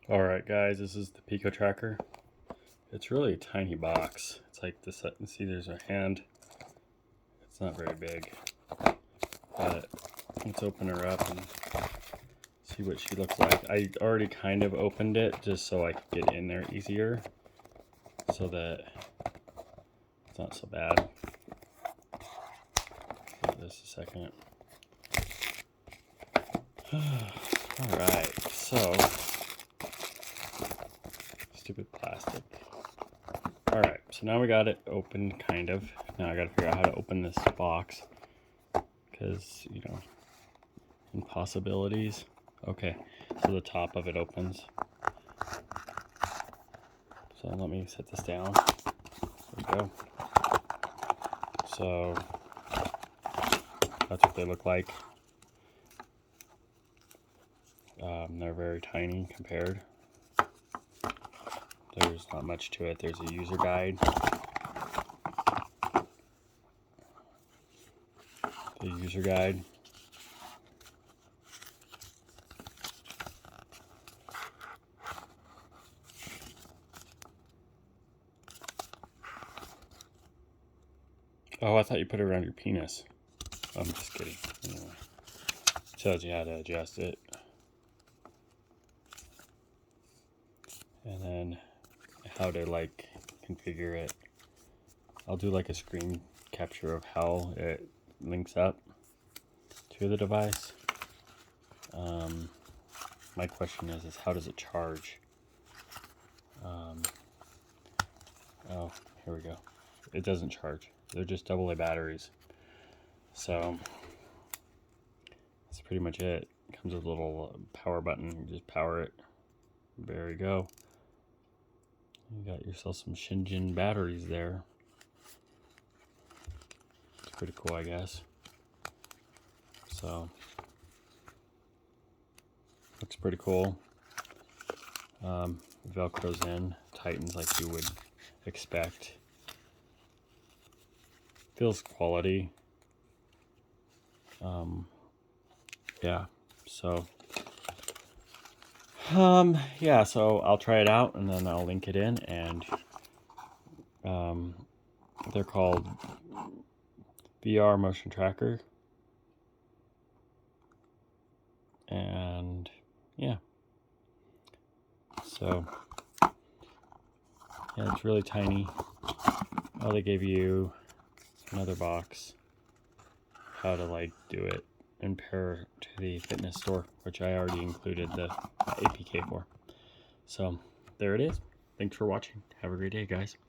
Alright guys, this is the Pico tracker. It's really a tiny box. It's like this, see there's a hand. It's not very big. But let's open her up and see what she looks like. I already kind of opened it just so I could get in there easier, so that it's not so bad. Give this a second. Alright, so stupid plastic. Alright, so now we got it open, kind of. Now I gotta figure out how to open this box, because, you know, impossibilities. Okay, so the top of it opens. So let me set this down. There we go. So that's what they look like. They're very tiny compared. There's not much to it. There's a user guide. The user guide. Oh, I thought you put it around your penis. I'm just kidding. Anyway, tells you how to adjust it. And then how to like configure it. I'll do like a screen capture of how it links up to the device. My question is how does it charge? Oh, here we go. It doesn't charge. They're just AA batteries. So that's pretty much it. It comes with a little power button. You just power it. There you go. You got yourself some Shinjin batteries there. It's pretty cool, I guess. So looks pretty cool. Velcro's in, tightens like you would expect. Feels quality. Yeah, so yeah, so I'll try it out and then I'll link it in, and they're called VR motion tracker, and yeah, so yeah, it's really tiny. Oh, they gave you another box how to like do it and pair to the fitness store, which I already included the APK for. So there it is. Thanks for watching. Have a great day, guys.